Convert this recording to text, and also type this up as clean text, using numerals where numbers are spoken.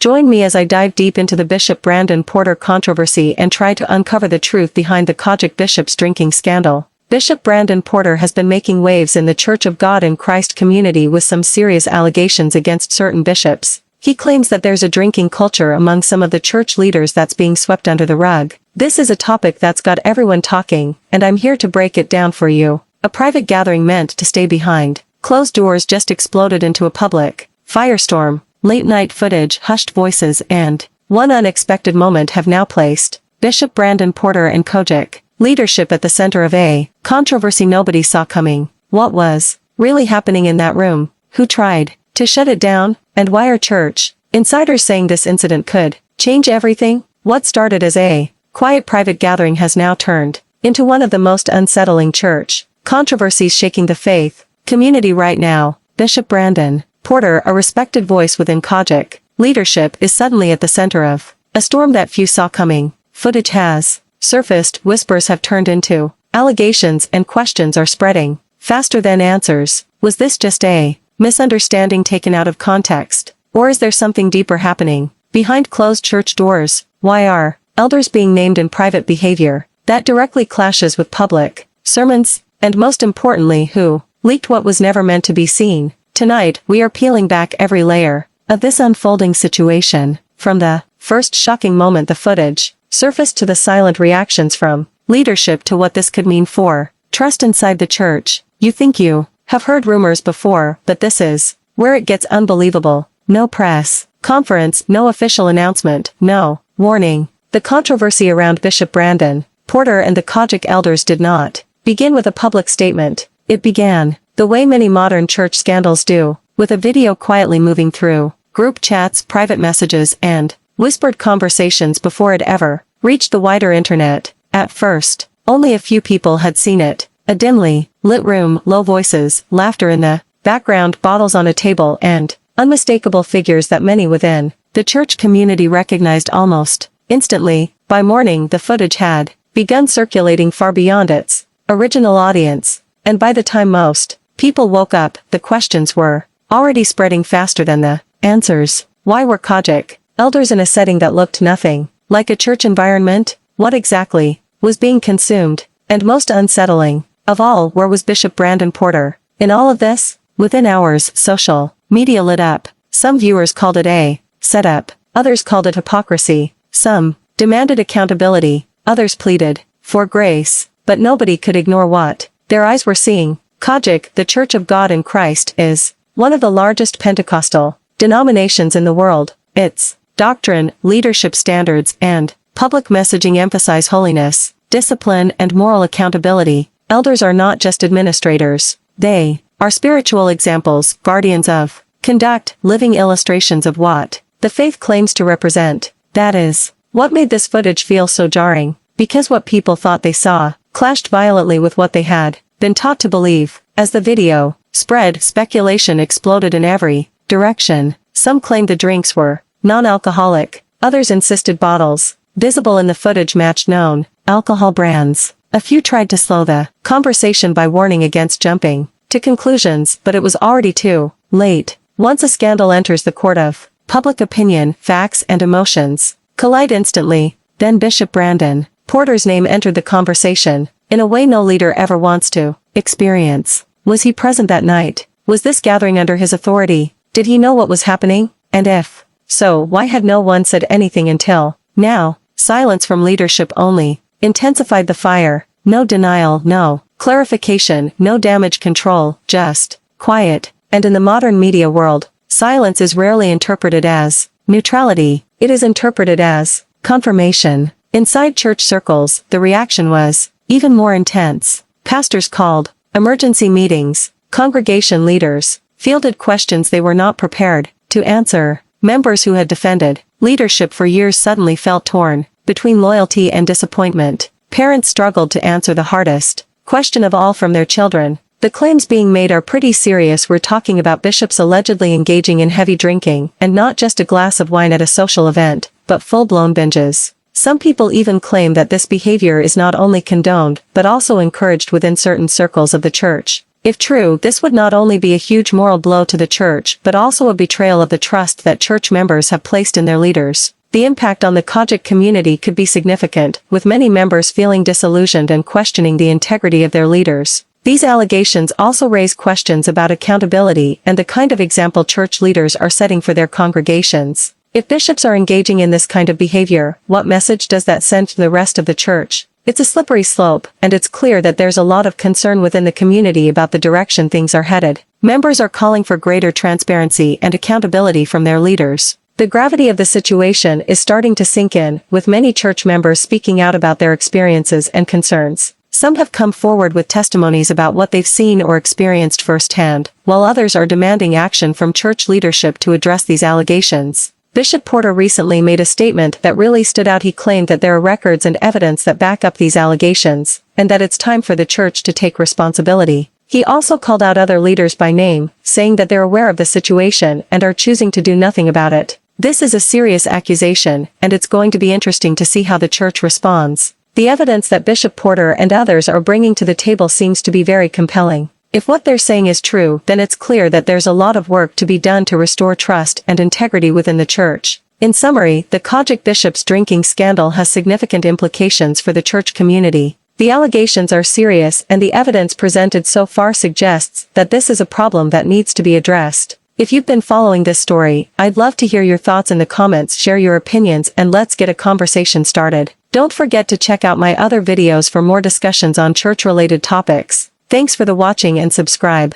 Join me as I dive deep into the Bishop Brandon Porter controversy and try to uncover the truth behind the COGIC bishop's drinking scandal. Bishop Brandon Porter has been making waves in the Church of God in Christ community with some serious allegations against certain bishops. He claims that there's a drinking culture among some of the church leaders that's being swept under the rug. This is a topic that's got everyone talking, and I'm here to break it down for you. A private gathering meant to stay behind closed doors just exploded into a public firestorm. Late-night footage, hushed voices, and one unexpected moment have now placed Bishop Brandon Porter and COGIC leadership at the center of a controversy nobody saw coming. What was really happening in that room? Who tried to shut it down? And why are church insiders saying this incident could change everything? What started as a quiet private gathering has now turned into one of the most unsettling church controversies shaking the faith community right now. Bishop Brandon Porter, a respected voice within COGIC leadership, is suddenly at the center of a storm that few saw coming. Footage has surfaced, whispers have turned into allegations, and questions are spreading faster than answers. Was this just a misunderstanding taken out of context? Or is there something deeper happening behind closed church doors? Why are elders being named in private behavior that directly clashes with public sermons? And most importantly, who leaked what was never meant to be seen? Tonight, we are peeling back every layer of this unfolding situation, from the first shocking moment the footage surfaced to the silent reactions from leadership to what this could mean for trust inside the church. You think you have heard rumors before, but this is where it gets unbelievable. No press conference, no official announcement, no warning. The controversy around Bishop Brandon Porter and the COGIC elders did not begin with a public statement. It began the way many modern church scandals do, with a video quietly moving through group chats, private messages, and whispered conversations before it ever reached the wider internet. At first, only a few people had seen it. A dimly lit room, low voices, laughter in the background, bottles on a table, and unmistakable figures that many within the church community recognized almost instantly. By morning, the footage had begun circulating far beyond its original audience, and by the time most people woke up, the questions were already spreading faster than the answers. Why were COGIC elders in a setting that looked nothing like a church environment? What exactly was being consumed? And most unsettling of all, where was Bishop Brandon Porter in all of this? Within hours, social media lit up. Some viewers called it a setup, others called it hypocrisy. Some demanded accountability, others pleaded for grace, but nobody could ignore what their eyes were seeing. COGIC, the Church of God in Christ, is one of the largest Pentecostal denominations in the world. Its doctrine, leadership standards, and public messaging emphasize holiness, discipline, and moral accountability. Elders are not just administrators. They are spiritual examples, guardians of conduct, living illustrations of what the faith claims to represent. That is what made this footage feel so jarring, because what people thought they saw clashed violently with what they had been taught to believe. As the video spread, speculation exploded in every direction. Some claimed the drinks were non-alcoholic, others insisted bottles visible in the footage matched known alcohol brands. A few tried to slow the conversation by warning against jumping to conclusions, but it was already too late. Once a scandal enters the court of public opinion, facts and emotions collide instantly. Then Bishop Brandon Porter's name entered the conversation in a way no leader ever wants to experience. Was he present that night? Was this gathering under his authority? Did he know what was happening? And if so, why had no one said anything until now? Silence from leadership only intensified the fire. No denial, no clarification, no damage control, just quiet. And in the modern media world, silence is rarely interpreted as neutrality. It is interpreted as confirmation. Inside church circles, the reaction was even more intense. Pastors called emergency meetings. Congregation leaders fielded questions they were not prepared to answer. Members who had defended leadership for years suddenly felt torn between loyalty and disappointment. Parents struggled to answer the hardest question of all from their children. The claims being made are pretty serious. We're talking about bishops allegedly engaging in heavy drinking, and not just a glass of wine at a social event, but full-blown binges. Some people even claim that this behavior is not only condoned, but also encouraged within certain circles of the church. If true, this would not only be a huge moral blow to the church but also a betrayal of the trust that church members have placed in their leaders. The impact on the COGIC community could be significant, with many members feeling disillusioned and questioning the integrity of their leaders. These allegations also raise questions about accountability and the kind of example church leaders are setting for their congregations. If bishops are engaging in this kind of behavior, what message does that send to the rest of the church? It's a slippery slope, and it's clear that there's a lot of concern within the community about the direction things are headed. Members are calling for greater transparency and accountability from their leaders. The gravity of the situation is starting to sink in, with many church members speaking out about their experiences and concerns. Some have come forward with testimonies about what they've seen or experienced firsthand, while others are demanding action from church leadership to address these allegations. Bishop Porter recently made a statement that really stood out. He claimed that there are records and evidence that back up these allegations, and that it's time for the church to take responsibility. He also called out other leaders by name, saying that they're aware of the situation and are choosing to do nothing about it. This is a serious accusation, and it's going to be interesting to see how the church responds. The evidence that Bishop Porter and others are bringing to the table seems to be very compelling. If what they're saying is true, then it's clear that there's a lot of work to be done to restore trust and integrity within the church. In summary, the COGIC bishop's drinking scandal has significant implications for the church community. The allegations are serious, and the evidence presented so far suggests that this is a problem that needs to be addressed. If you've been following this story, I'd love to hear your thoughts in the comments. Share your opinions and let's get a conversation started. Don't forget to check out my other videos for more discussions on church-related topics. Thanks for the watching and subscribe.